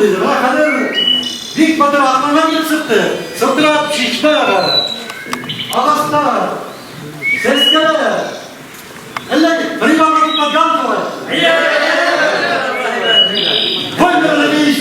bulduydu. Ha kadar Büyük Batur aklına girip sıktı. Sıktıra şişme yarar. Ağasta. Ses gele. Elle fribanla tutma can koy. Koy böyle bir iş.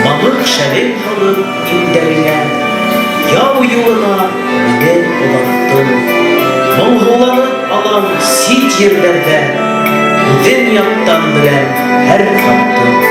Balık şerin halı inderine, yav yuvuna beni ulattım. Moğolları alan sit yerlerde, udem yaptan bilen her kaptım.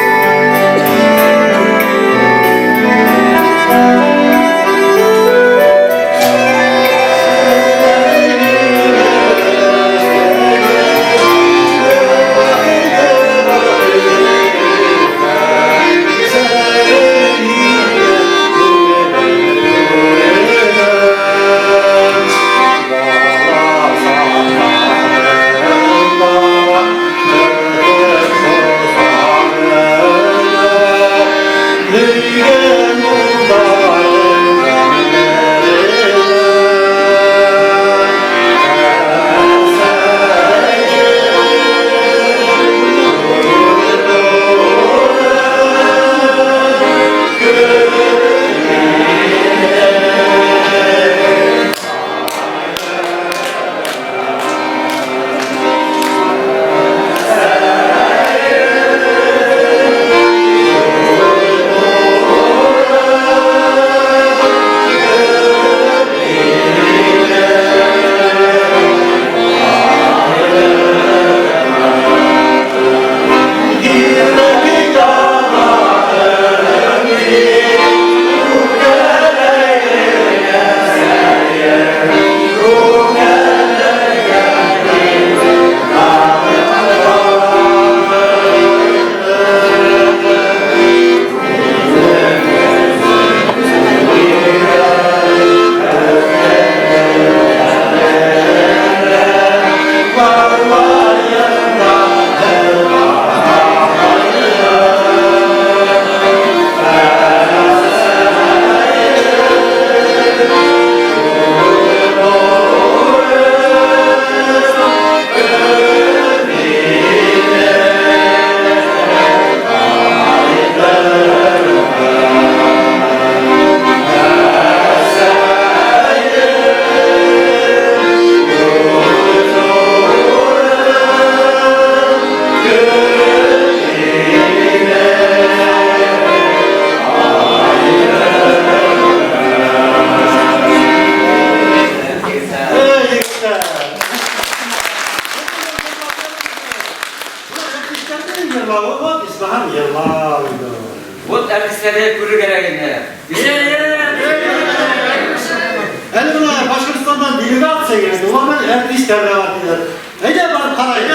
Вот artistleri kuru gereğinde. Hele buna Başkırstan'dan delegasyon geldi. Ulan ben artistler de var diyor. Ece bana parayı.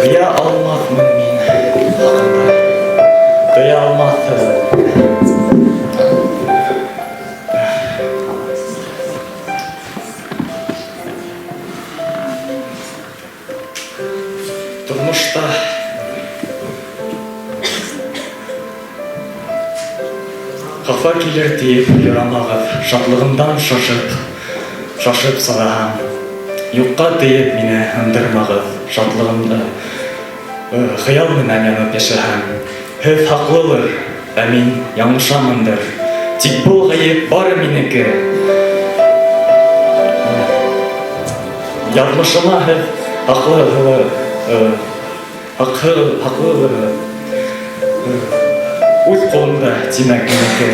Duya almadın min hakkında. Duya almadın. Turmuşta kafa kilir deyip yoramağıp, şatlığımdan şaşıp saraham. Юққа дейіп мені ындырмағы шатлығымды хыял менен янып яшаһам. Һеҙ хаҡлылыр, ә мин яңышамындыр. Тик был ғайып бары минеке. Яҙмышыма һеҙ хаҡлылыр. Үҙ ҡулымда тимәк минеке.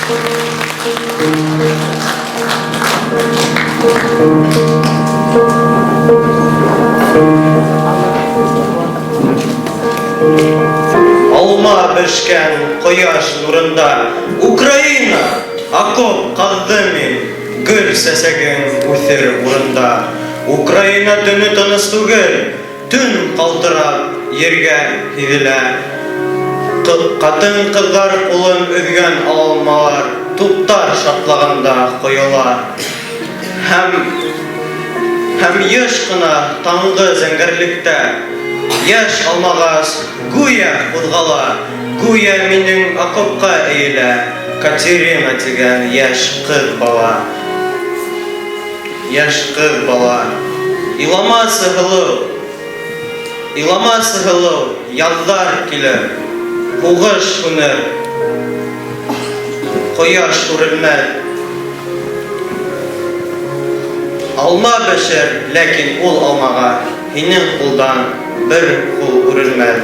Алма бешкән кояш нурында Украина окоп казды мин гөл сәсәген үсер урында. Украина төне тыныс түгел, төн калтырап ергә һизелә. Катын кызлар кулын өзгән алмалар туптар шатлаганда коела. Һәм еш кына таңгы зәңгәрлектә яшь алмагас гүя кузгала, гүя минең окопка әйлә, Катерина дигән яшь кыз бала. Яшь кыз бала. Илама сыгылу, яздар килер, һугыш күнер, кояш күренмәс. Алма бешер, ләкин ул алмага һинең кулдан бер кул үрелмәс.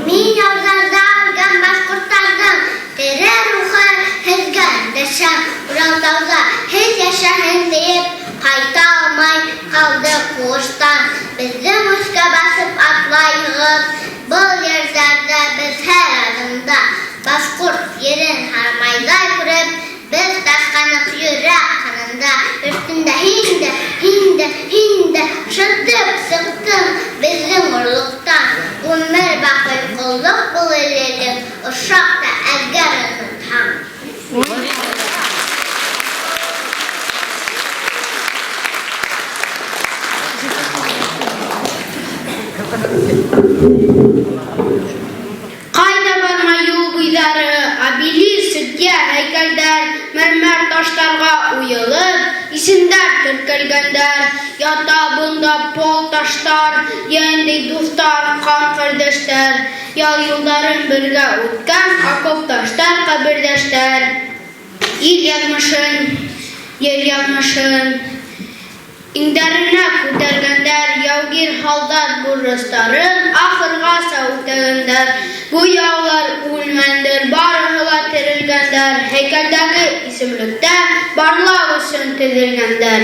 Min yollardan başkurtardım. Dere ruha hezgan deşem. Ural dağda hez yaşa hem deyip. Hayta almay kaldı kuştan. Bizim uçka basıp atlayığız. Bu yerlerde biz her adımda Bozkurt yerin harmayday kurup, biz taşkanık yürek kanında. Üstünde hindi şıttıp sıktım bizim urluktan. Bunlar bakır kolluk bul elelim, uşakta elgarını tam. Kayda barma yol buylары, abili sütye heykelder, mermer taşlarga uyulur, isimler türkülgender, yata bunda pol taşlar, yendi dostlar, kan kardeşler, yal yolların birge utkan, akop taşlar, kabirdeşler. İl yazmışın, yer yazmışın, İngderine kutergender, yavgir haldar burrastarın, ahırga savutegender, bu yavlar ulmendir, barıhıla terilgender, heykeldeki isimlikte barlağı söntedilgender.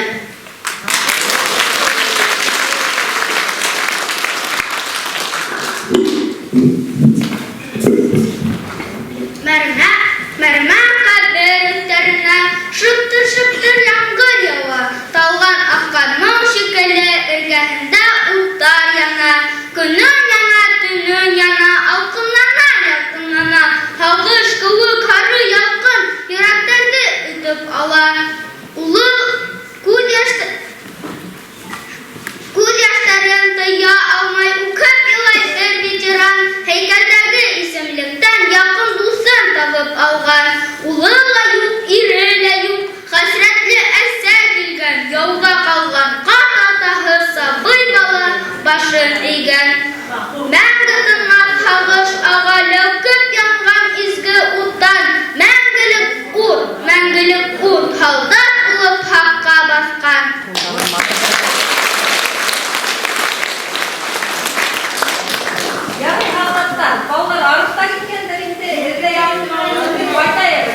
Mermer kabir üstlerine şıptır yağmur yava, talgan akkanın şekeli ırgahında uttar yana, günün yana, tünün yana, yakınlana, halkış kılı karı yakın, yüreklerini ütüp ala, ulu kul yaşların tıya almay ukıp yılaydır bitiran, heykeldeki isimlikten yakın dostun tapıp algan, uluyla yut, iriyle yut, hasretli esse gilgen, yolda kalgan, kat atahı sabıy balı başın eğen. Мәңгітіңат хағыш аға löküp yangan izgi uttan, мәңгілік ут халdat ulup haqqa baskan. Яғни халықтан, қалғыр арықта кеткендер енді ізгі яғын деп айтайық.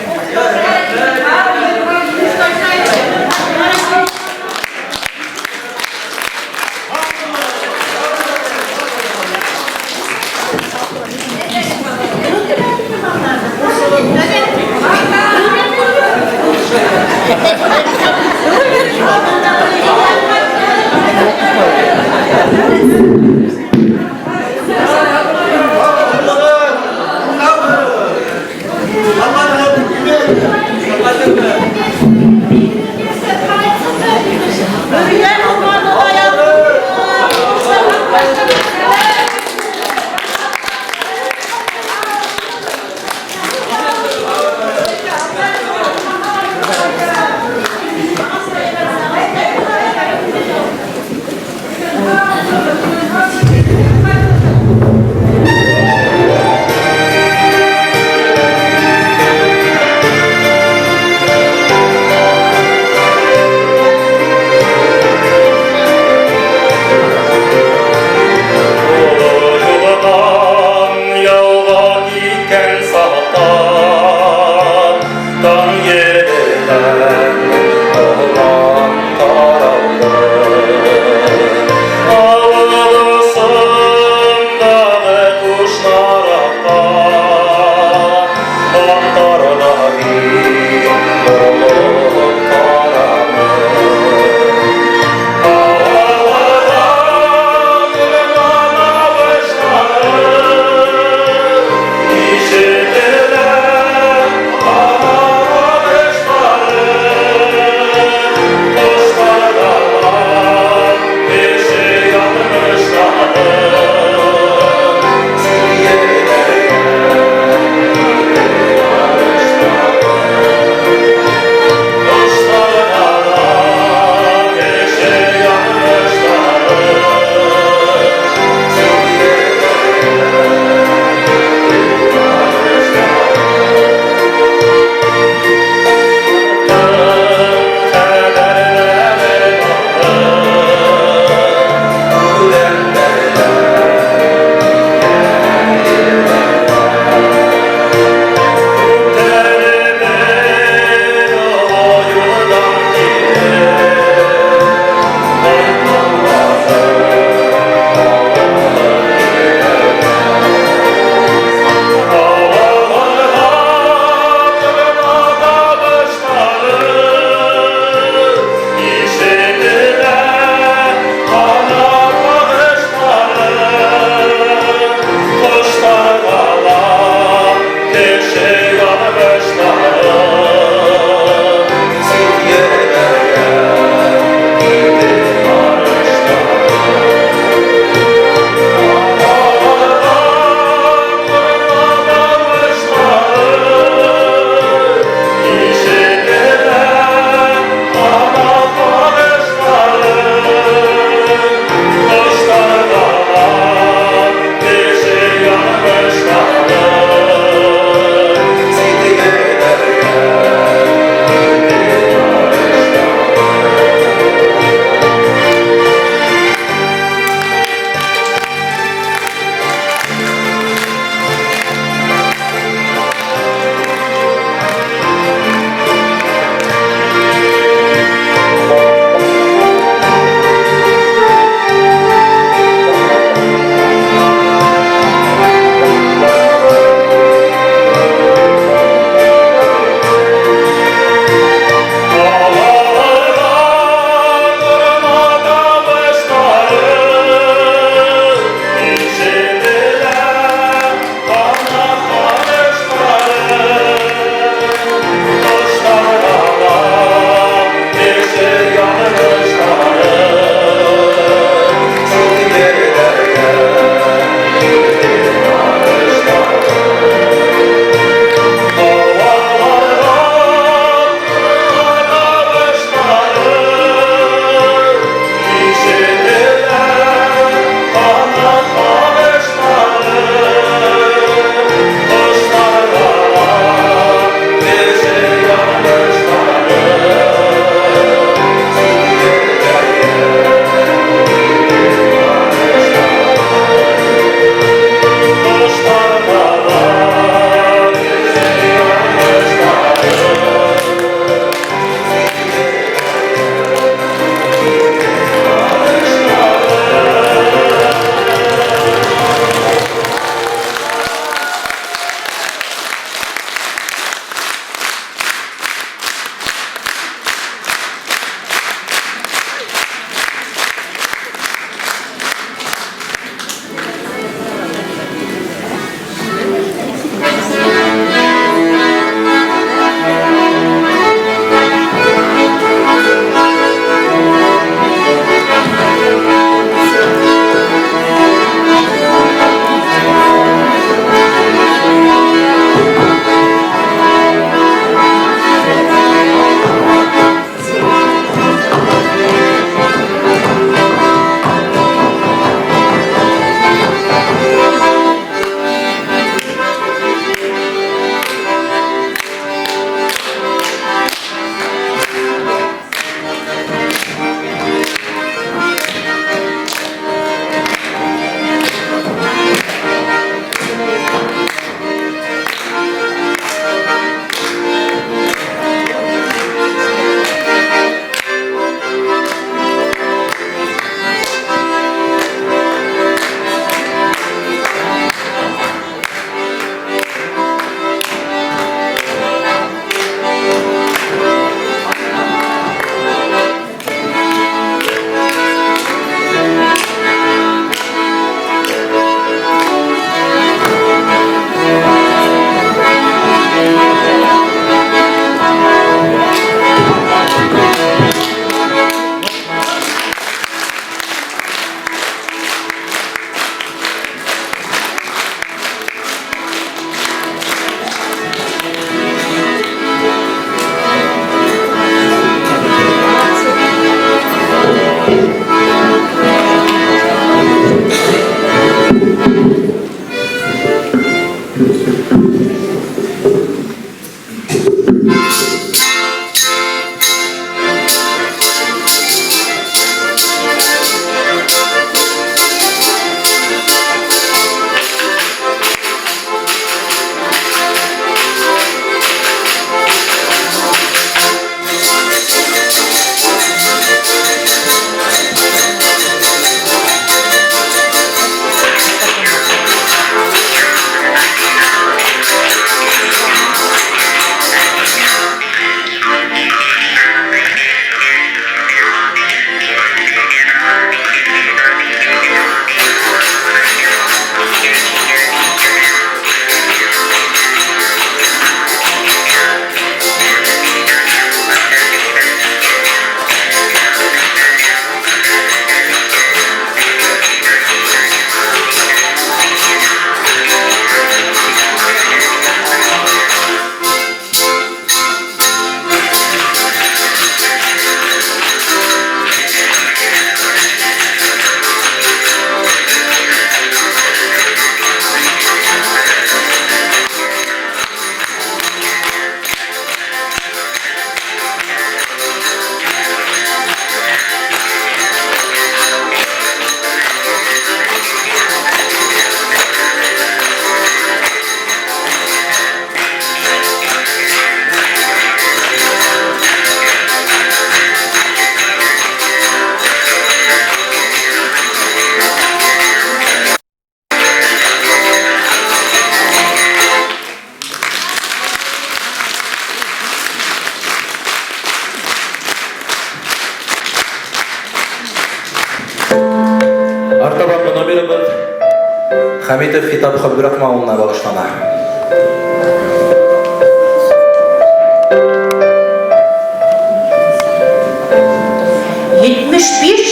Бүгенге номерimiz Хамитов Хитап Хабдурахман улына багышлана.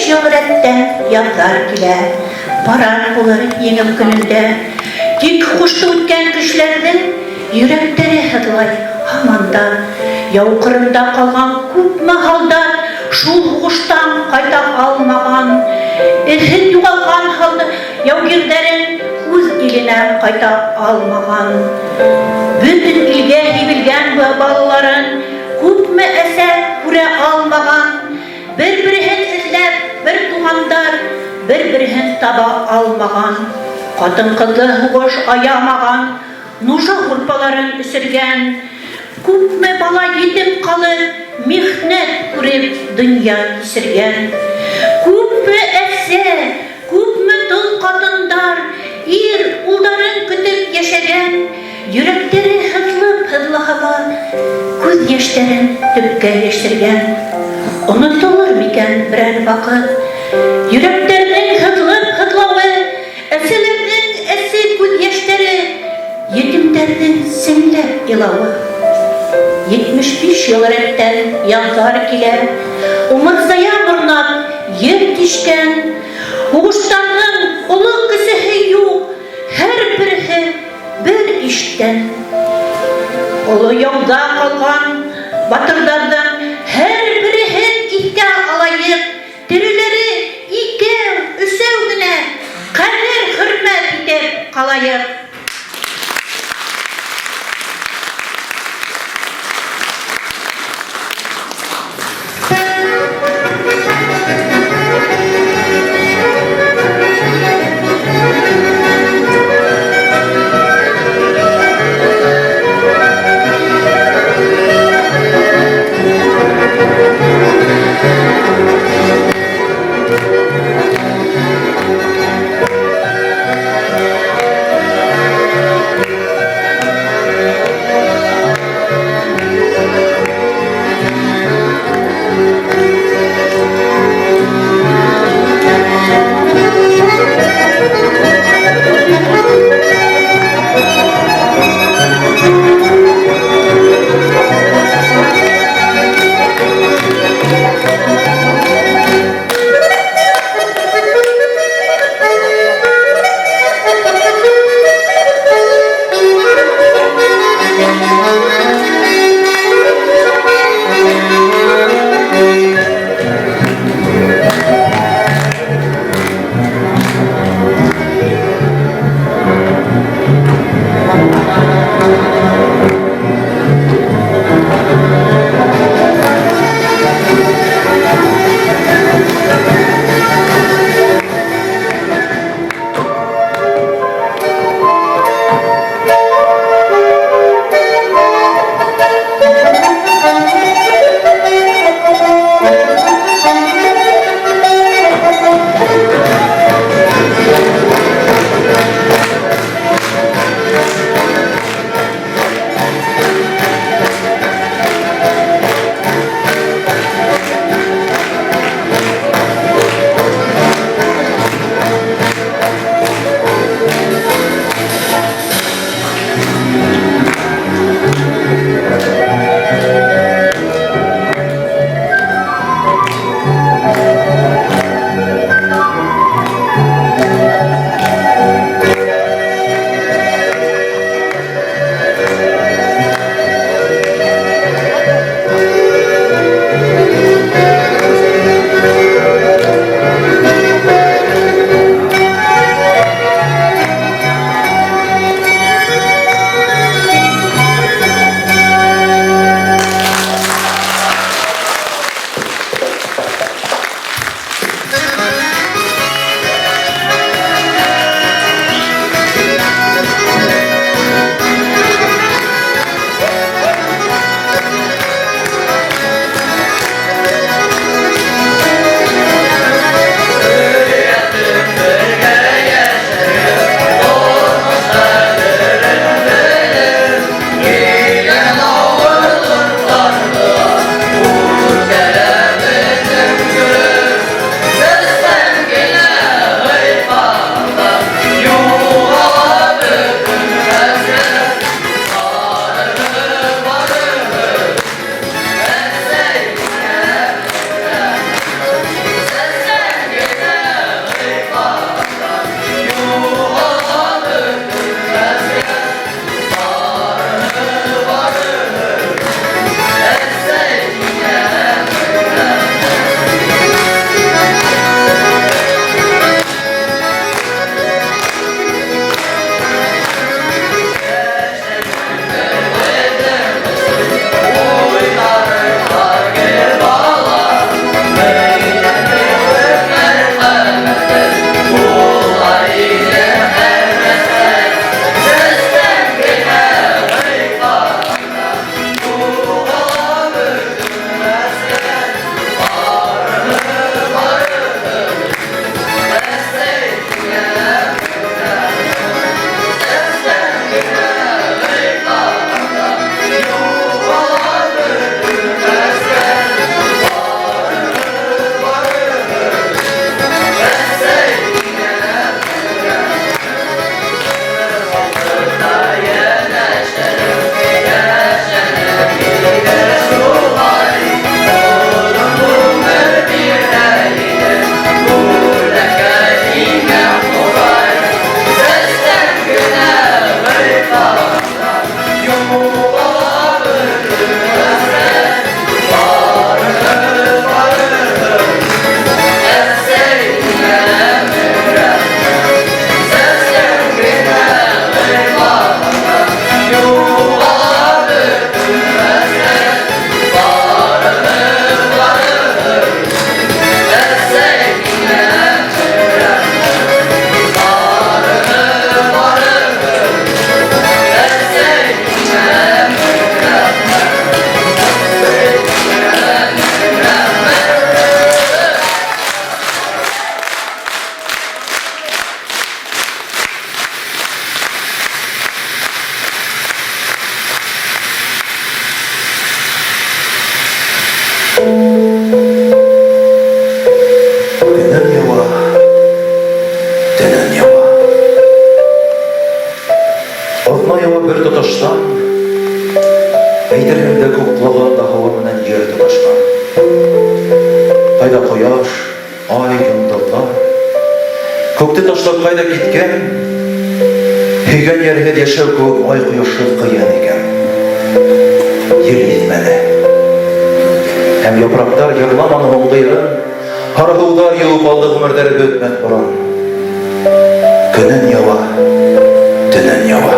Ел рәттән язар килә, парад булыр еңем көнендә. Тик хушты үткән кешеләрнең йөрәктәре һыҙлай һаманда. Яу кырында калган күпме һалдар шул һуғыштан ҡайта алмаған. Эҙһеҙ юғалған һалды яугирҙәрен үҙ иленә ҡайта алмаған. Бөтөн илгә һибелгән балаларын күпме әсә күрә алмаған. Бер-береһен эҙләп, бер туғандар, бер-береһен таба алмаған. Ҡатын-ҡыҙлы һуғыш аямаған, нужа һурпаларын эсергән. Күпме бала етем ҡалып, михнәт күреп донъя кисергән. Күпме әсә, күпме тол ҡатындар, ир улдарын көтөп йәшәгән. Йөрәктәре һыҙлап-һыҙлаһа ла, күҙ йәштәрен төпкә йәшергән. Онотолор микән берәр ваҡыт? Йөрәктәрҙең һыҙлап-һыҙлауы, әсәләрҙең әсе күҙ йәштәре, етемдәрҙең сеңләп илауы. 75 йыл рәттән яҙҙар килә, умырзая морнап ер тишкән. Һуғыштарҙың оло кесеһе юҡ, һәр береһе бер иштән. Оло яуҙа ҡалған батырҙарҙың һәр береһен иҫкә алайыҡ. Тереләре икәү, өсәү генә, ҡәҙер-хөрмәт итеп ҡалайыҡ. бер тоташтан, әйтерһең дә күк ҡолағында һауа менән ер тоташҡан. Ҡайҙа ҡояш, ай, йондоҙҙар, күкте ташлап ҡайҙа киткән, һөйгән йәрһеҙ йәшәү кеүек ай ҡояшһыҙ ҡыйын икән. Ел еҙмәне. Һәм япраҡтар йырламаны һуңғы йырын, һарыһыуҙар йыуып алды ғүмерҙәре бөтмәҫ борон. Көнөн яуа, төнөн яуа.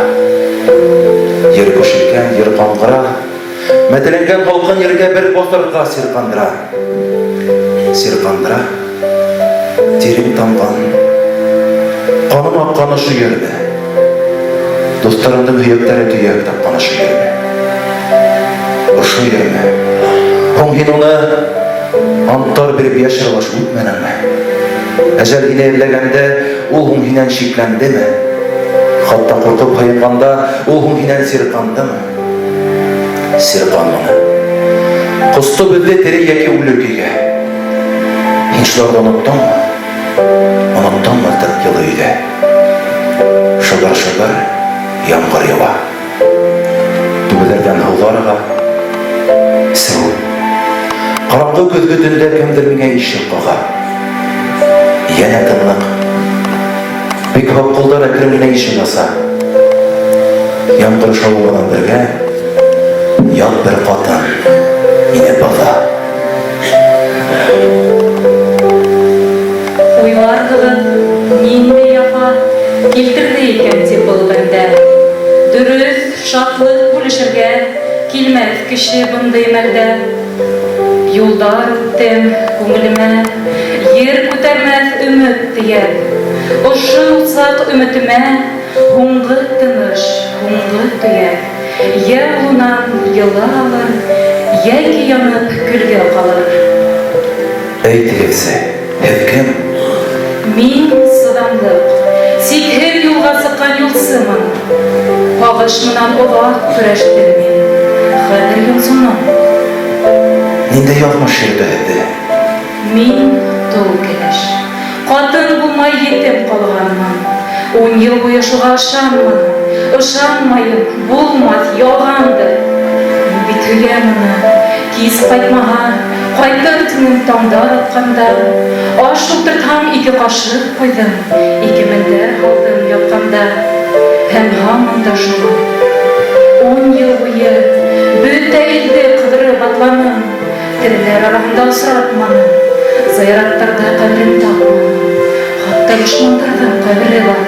Ер күшелгән, ер ҡаңғыра, мәтәләнгән һалҡын ергә бер баҫырға сирҡандыра. Сирҡандыра, тирем тамған, ҡаным аҡҡаны шу ерҙә. Дуҫтарымдың һөйәктәре төйәк тапҡаны шу ерҙә. Ошо ерме? Һуң һин уны анттар биреп йәшәрлаш үтмәнеңме? Әжәл һине эҙләгәндә, ул һуң һинән шикләндеме? Хатта ҡурҡып һыйынғанда, ул һуң һинән сирҡандымы? Сирҡанманы. Ҡосто беҙҙе тере йәки үле көйгә. Һин шуларҙы оноттоңмо? Оноттоңмо тып йылы өйҙә? Шыбыр-шыбыр ямғыр яуа. Түбәләрҙән һыуҙар аға. Сыу. Ҡараңғы көҙгө төндә кемдер миңә ишек ҡаға. Йәнә тынлыҡ. Бик һаҡ ҡулдар әкрен генә ишек аса. Ямғыр шауы менән бергә ят бер ҡатын инеп баҫа. Уйларһығыҙ, ниндәй яфа килтерҙе икән тип был бәндә. Дөрөҫ, шатлыҡ бүлешергә килмәҫ кеше бындай мәлдә. Юлдар үттем күңелемә, ер күтәрмәҫ өмөт тейәр. Ошо саҡ өмөтөмә һуңғы тыныш, һуңғы төйәр. Йә улынан йылы алыр, йәки янып көлгә ҡалыр. Әйтегеҙсе, һеҙ кем? Мин сыҙамлыҡ, сикһеҙ юлға сыҡҡан юлсымын. Һағыш менән оҙаҡ көрәштем мин, хәҙер йонсоном. Ниндәй яҙмыш йөрөтә һеҙҙе? Мин тол кәләш, ҡатын булмай етем ҡалғанмын. 10 йыл буйы шуға ышанманым, ышанмайым, булмаҫ, ялғандыр. Мин бит һөйләм уны, кис ҡайтмаһа, ҡайтыр тинем таңдар атҡанда. Аш ултыртһам 2 ҡашыҡ ҡуйҙым, 2 мендәр һалдым ятҡанда. Һәм һаман да шулай. 10 йыл буйы бөтә илде ҡыҙырып атланым. Тереләр араһында осратманым, зыяраттарҙа ҡәберен тапманым. Хатта дошмандарҙың ҡәбере бар.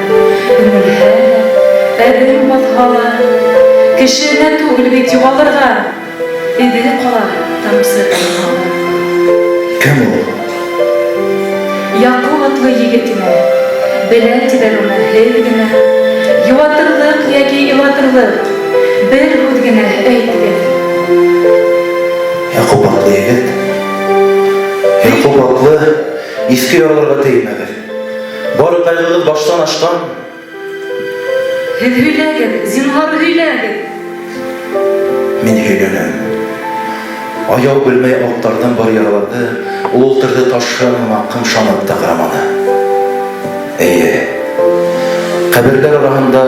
Өмөлһә лә, әҙем баҫһа ла, кешене түгел бит юғалырға. Эҙе ҡала тамсы ҡалғаны. Кем ул? Яҡуп атлы егетенә, белә тиҙәр уны һеҙ генә. Йыуатырлыҡ йәки илатырлыҡ, бер һүҙ генә әйтегеҙ. Яҡуп атлы егет. Яҡуп атлы, иҫке ярларға теймәгеҙ. Бары ҡайғығыҙ баштан ашҡан. Һеҙ һөйләгеҙ, зинһар һөйләгеҙ. Мин һөйләнәм. Аяу белмәй аттарҙан бар яраларҙы, ул ултырҙы ташһына ҡымшанып та ҡараманы. Эйе, ҡәберҙәр араһында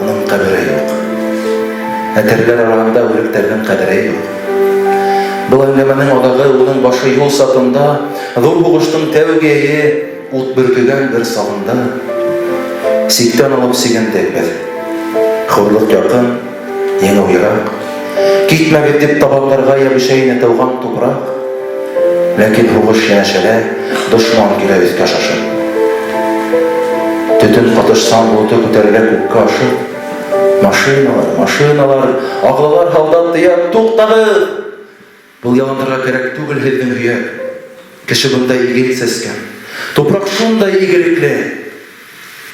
уның ҡәбере юҡ. Хәтерләр араһында үлектәрҙең ҡәдере юҡ. Был әңгәмәнең аҙағы уның башы юл сатында, ҙур һуғыштың тәүге йәйе ут бөркөгән бер сағында. Сиктән алып сигендек беҙ. Хурлыҡ яҡын, еңеү йыраҡ. Китмәгеҙ дип табаҡларға йәбешәйне тыуған тупраҡ. Ләкин һуғыш йәнәшәлә, дошман килә өҫкә шашып. Төтөн ҡатышсан болото күтәрелә күккә ашып. Машиналар, машиналар, ағлалар һалдат тейәп, туҡтағыҙ! Был яландарға кәрәк түгел һеҙҙең һөйәк. Кеше бындай игел сәскән. Тупраҡ шундай игелекле.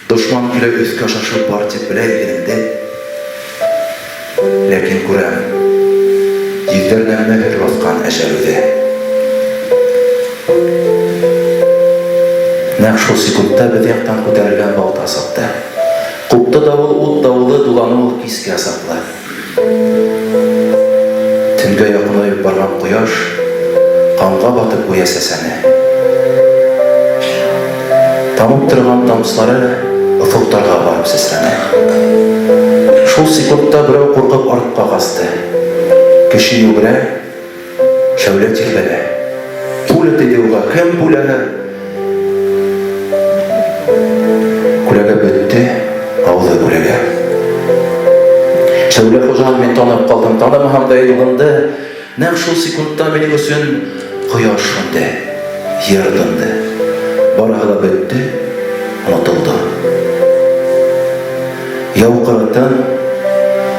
Дошман килә өҫкә шашып бар тип белә игеленде. Ләкин күрәм, йөҙҙәрҙән мөһөр баҫҡан әжәл үҙе. Нәҡ шул секундта беҙ яҡтан күтәрелгән балта саҡты. Ҡупты дауыл, ут дауылы дуланы ул кискә саҡлы. Төнгә яҡынайып барған ҡояш ҡанға батып ҡуя сәсәне. Тамып торған тамсылары офоҡтарға барып сәсрәне. Шул секундта берәү куркып артка касты. Кеше йөгерә, шәүлә тирбәлә. Пуля тиде уга, кем пуляһы? Күләгә бетте, ауды күләгә. Шәүлә хуҗаны мин танып калдым, танымаһам да югынды. Нәкъ шул секундта минең өсөн кояш шунды, йер тынды. Барыһы да бетте, онотылды. Яукыратын,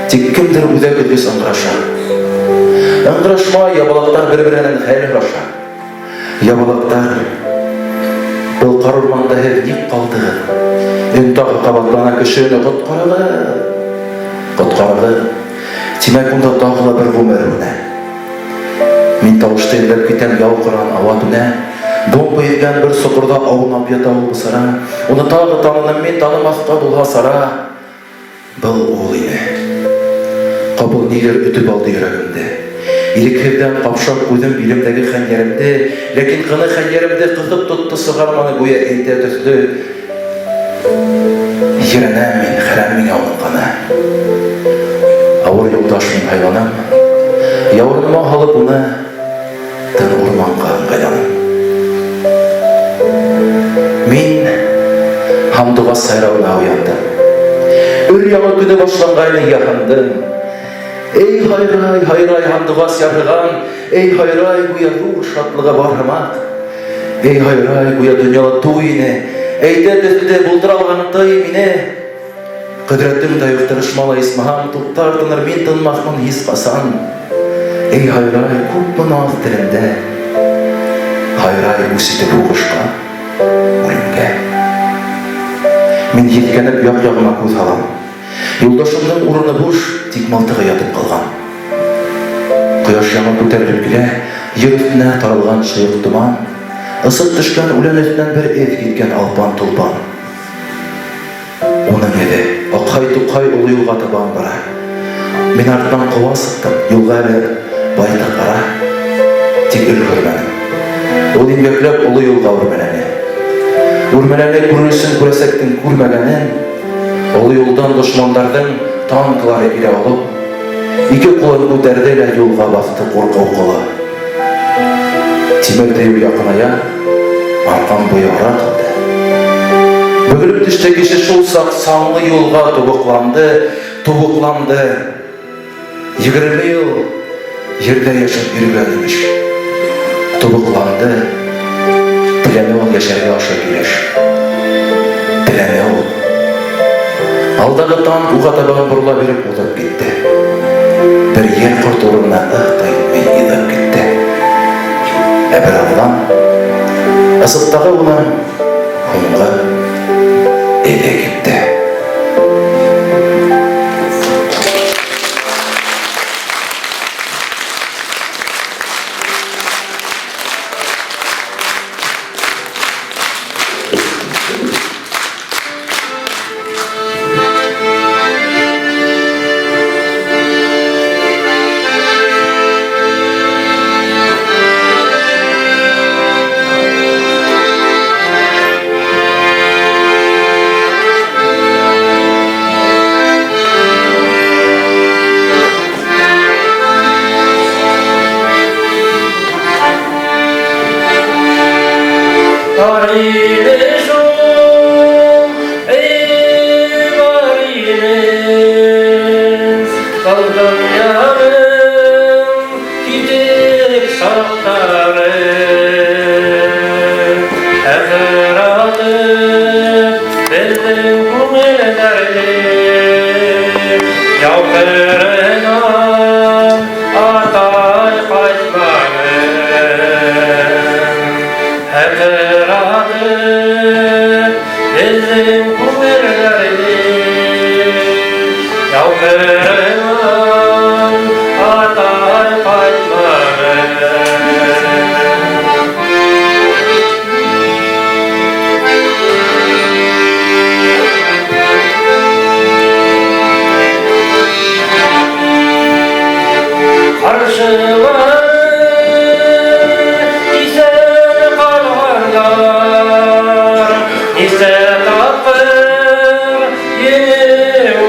тик кемдер үҙәк өҙгөс ыңғыраша. Ыңғырашма, ябалаҡтар бер-беренән хәл һораша. Ябалаҡтар, был ҡарурманда һеҙ ник ҡалдығыҙ? Өн тағы ҡабатлана кешене ҡотҡарығыҙ. Ҡотҡарығыҙ, тимәк унда тағы ла бер ғүмер үтә. Мин тауышты эҙләп китәм яуҡыран ауа түнә. Бомба ергән бер соҡорҙа аунап ята ул бысара. Уны тағы таныным мин, танымаҫҡа булһа сара. Был ул ине. Ҡапыл ниҙер өтөп алды йөрәгемде. Ирекһеҙҙән ҡапшап күҙем билемдәге хәнйәремде, ләкин ҡыны хәнйәремде ҡыҫып тотто, сығарманы гүйә әйтә төҫлө. Ерәнәм мин, хәрәм миңә уның ҡаны. Ауыр юлдаш мин һайланам, яурыныма һалып уны тын урманға ыңғайланым. Мин Һандуғас сайрауына уяндым. Өр-яңы көне башланғайны яһандым. Эй һайрай, һайрай Һандуғас ярһыған, эй һайрай гүйә ҙур шатлығы бар һымаҡ. Эй һайрай гүйә донъяла туй ине, әйтә төҫлө булдыра алған тай мине. Ҡөҙрәтем дә юҡтырышмала исмаһам, туҡтар тыныр мин тынмаҫмын һис ҡасан. Эй һайрай күпме наҙ телемдә, һайрай үсетеп һуғышҡа, үлемгә. Мин еткәнеп яҡ-яғыма күҙ һалам. Юлдашымдың урыны буш, тик мылтығы ятып ҡалған. Ҡояш яңы күтәрелеп килә, ер өҫтөнә таралған шыйыҡ томан, ысыҡ төшкән үлән өҫтөнән бер эҙ киткән алпан-толпан. Уның эҙе аҡһай-туҡһай оло юлға табан бара. Мин артынан ҡыуа сыҡтым, юлға әле байтаҡ ара, тик өлгөрмәнем. Ул имгәкләп оло юлға үрмәләне. Үрмәләне күрер өсөн күрәсәктең күрмәгәнен, оло юлдан дошмандарҙың танкылары килә алып, ике ҡулын күтәрҙе лә юлға баҫты ҡурҡыу ҡоло. Тимер дейеү яҡыная, арҡан буйыра ҡалды. Бөгөлөп төштә кеше шул саҡ саңлы юлға тубыҡланды. 20 йыл ерҙә йәшәп йөрөгән имеш. Тубыҡланды, теләне ул йәшәргә аша килеш. Теләне ул. Алдағы танк уға табан борола биреп уҙып китте. Бер ер ҡорт урынына ыһтай мин иҙап китте. Ә бер аҙҙан ысыҡтағы уның һуңғы эҙе китте.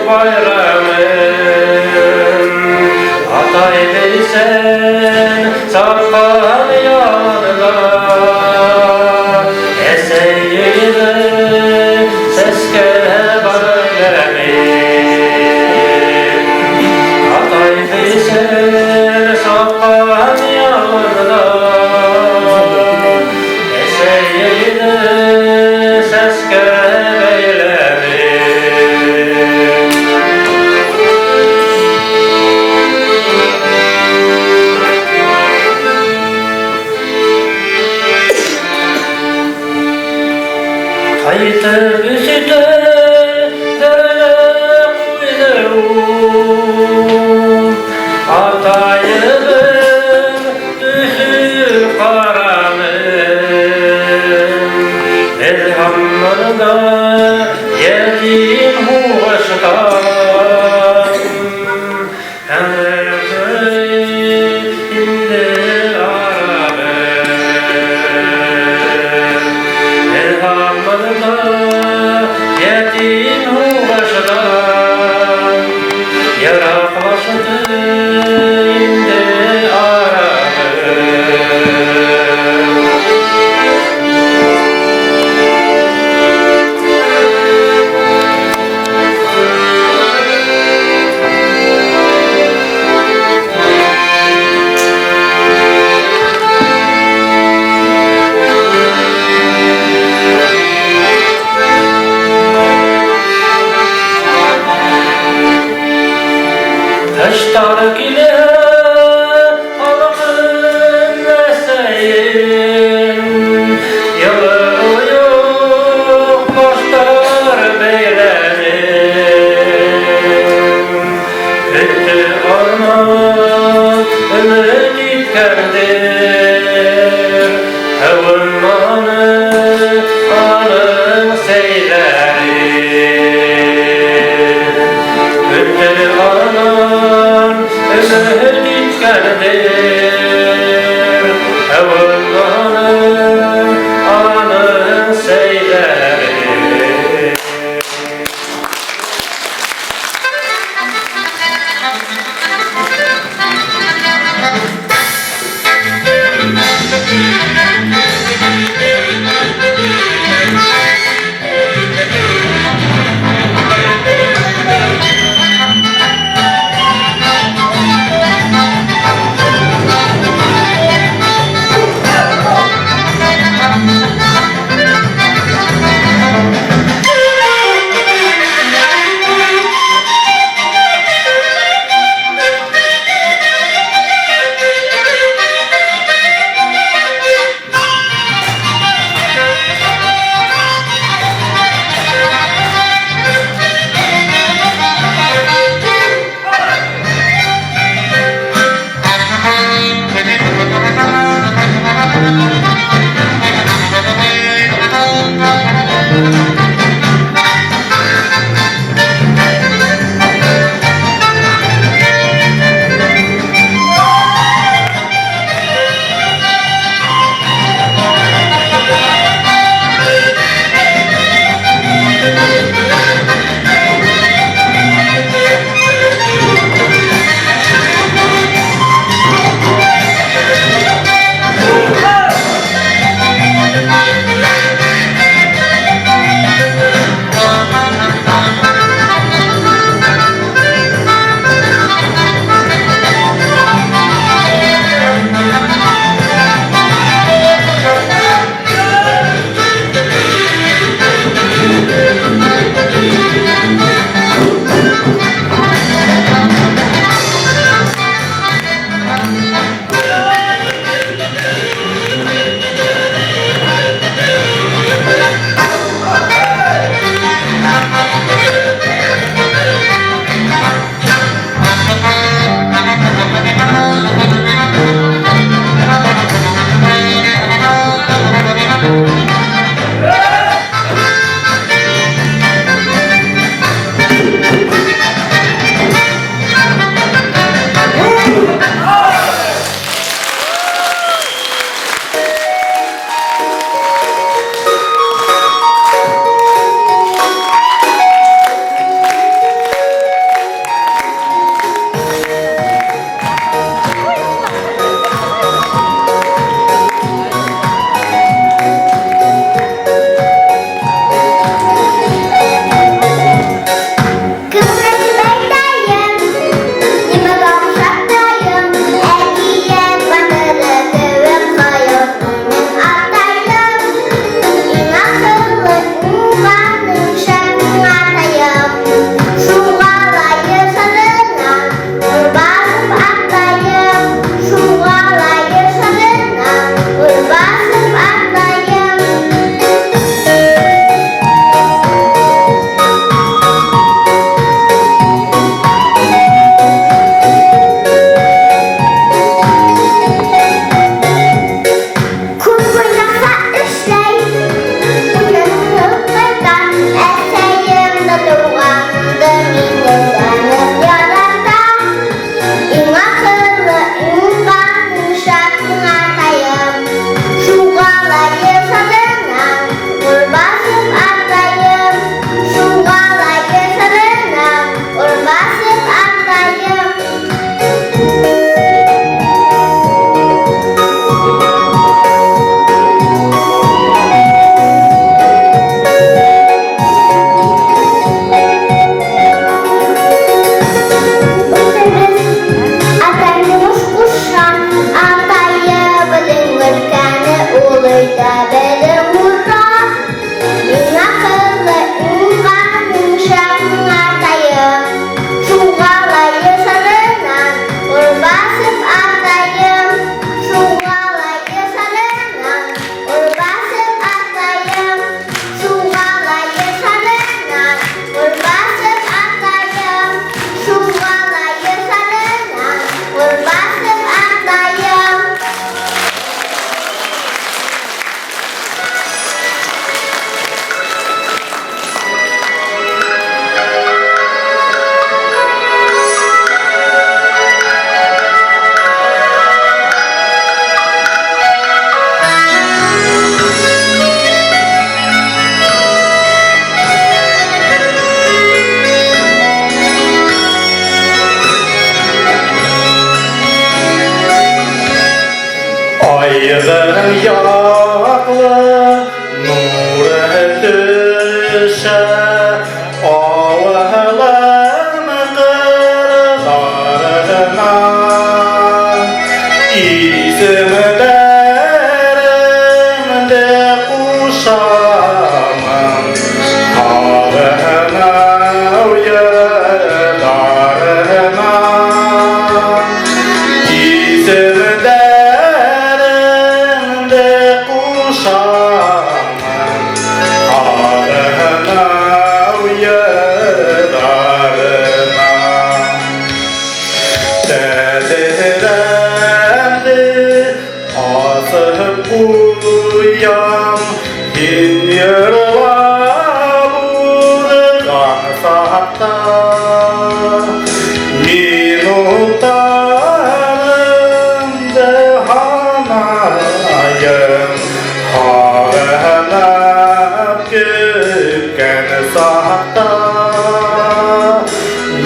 Bayramı Kışlar gile alakın eseyin Yılı uyuk başlar beylerin Küttü arman ümit itkendir Hevunmanı anın seylerin Küttü arman Миғын яқлы нұры түші Ауылым қырдарына Исімдерімді құшамын Ағына ұйыдарына Исімдерімді құшамын Ағына ұйыдарына Тәдірімді асып ұям Ен ерлап ұлған сақта Минуттарымды ханайым Қағынап күткен сақта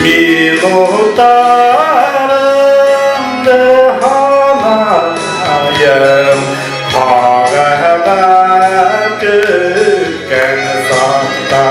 Минуттарымды ханайым Қағынап күткен сақта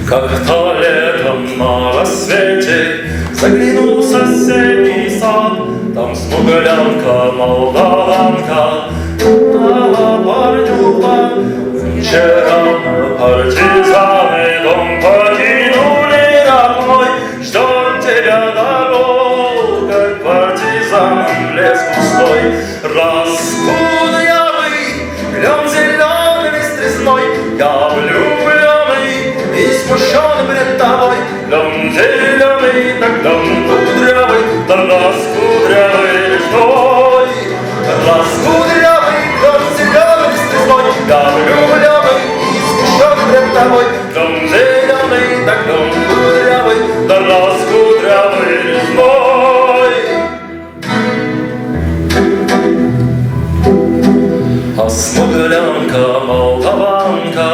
Как-то летом на рассвете заглянул в соседний сад. Там смуглянка, молдаванка, дала парню план. Вчера партизаны дом покинули родной. Ждет тебя дорога, к партизанам лес пустой. Раскудрявый, клен зеленый листвой, я влюбленный и смущен пред тобой. Клен зеленый, да клен кудрявый, да раскудрявый лесной. Раскудрявый, клен зеленый листвой, я влюбленный и смущен пред тобой. Клен зеленый, да клен кудрявый, да раскудрявый лесной. А смуглянка, молдаванка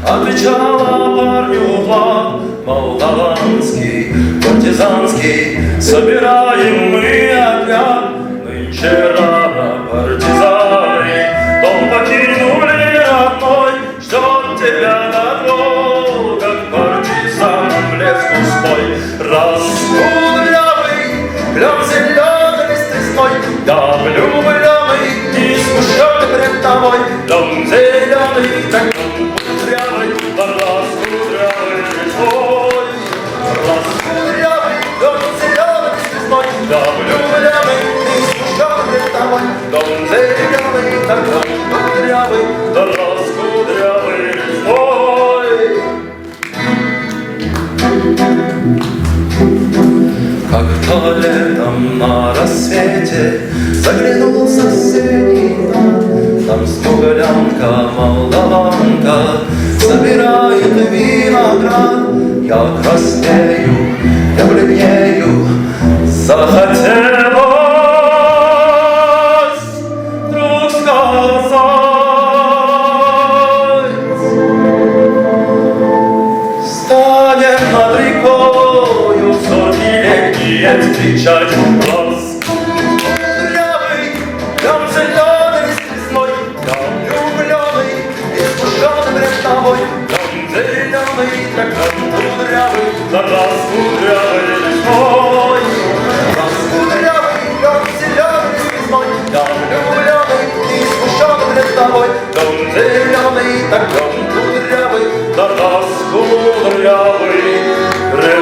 отвечала парню план. Молдаванский, партизанский, собираем мы отряд. Нынче рано партизаны дом покинули родной. Ждет тебя дорога, к партизанам лес пустой. Раскудрявый, клен зеленый листвой, я влюбленный и смущен пред тобой. Дом зеленый, так дом кудрявый, да раскудрявый лесной. Раскудрявый, дом зеленый лесной, я влюбленный и смущен пред тобой. Дом зеленый, так дом кудрявый, да раскудрявый лесной. Как-то летом на рассвете заглянул в соседний сад. Там смуглянка, молдаванка собирает виноград. Я краснею, я бледнею, захотелось вдруг сказать: станем над рекою сотнелетние встречать. Раскудрявый, клен зеленый листвой, я влюбленный и смущен пред тобой. Клен зеленый, да клен кудрявый, да раскудрявый лесной. Раскудрявый, клен зеленый листвой, я влюбленный и смущен пред тобой. Клен зеленый, да клен кудрявый, да раскудрявый лесной.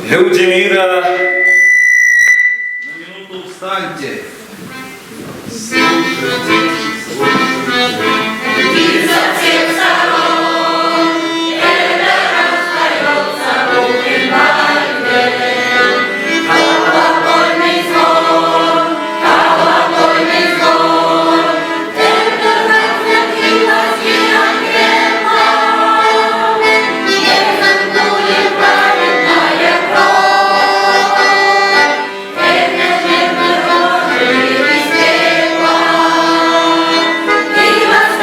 Люди мира, на минуту встаньте. Слушайте, слушайте. Viva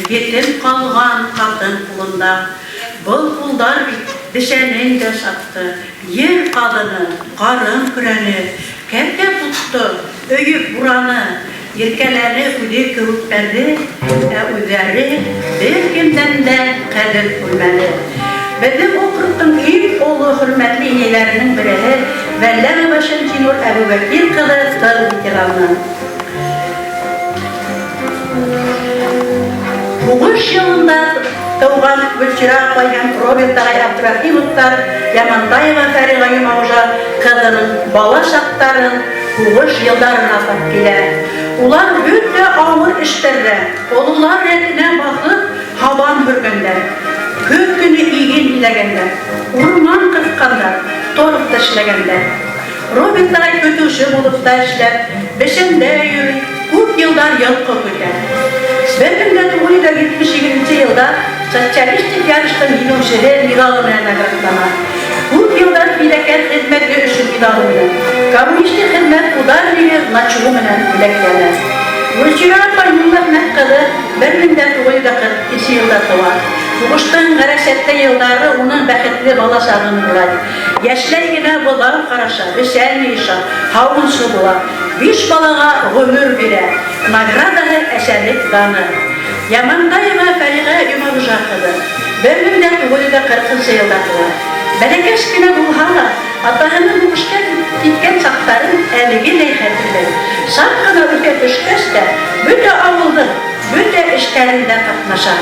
Етем қалған қатын қолында. Бұл қолдар бішенен де сатты. Ер қадыны, қарын күрәні, кәпке тұтты, өйіп бұраны, еркеләні үде көптәрді, өздері бір кемден де қәдір көрмәді. Bizim okruqın ilk oğlu hürmetli inelerinin biri Vellem Başın Cinur Ebu Bekir kızı Tıl İtiramı. Buğuş yılında Tuğan Gülçira Koygan Robert Tagay Abdurrahimovlar Yamantayeva Feriha Yumavca kızının bala şartların buğuş yıllarına sap gele. Ular büyükle ağır işlerle olular retine bakıp havan hürgünler. Köp günü iğin bilegenler, orman kırkanlar, torup taşılagenler. Robin'lere kötüşü bulup da işler, beşinde yürü, көп yıllar yılkı köter. Benim 1972 yılda sosyalistik yarıştın yılımşığı medalına nagratlanar. Көп yıllar bileket hizmetli üçün medalına, komünistik hizmet udarlığı naçuğu menen bileklerler. Gülçira Koygunlar Mekkalı 1942 yılda tuvar. Buğuştun garaşetli yılları onun bəxetli bala şağını bular. Yaşlayına bular qaraşa, üsəlmi işa, havunsu bular. 5 balağa ömür bire, nagradalı eşerlik danı. Yamantayeva Feriha Yumavca kızı 1940 yılda tuvar. Bələkeş günə bulhala, atağının buğuşta gitken çaqtarın əligi leyxətidir. Şarkına ülke düşkəşdə, büte avıldı, büte işlərində qatnaşar.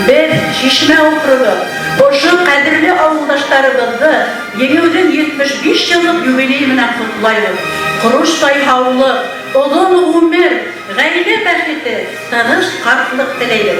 Biz Şişme okruğu, oşu qədirli avuldaşlarımızı Yeniudun 75 yıllık yubileyimine kutlayır. Kuruştay havlu, uzun ömür, gayri bəxti, tanış qartlık dileyir.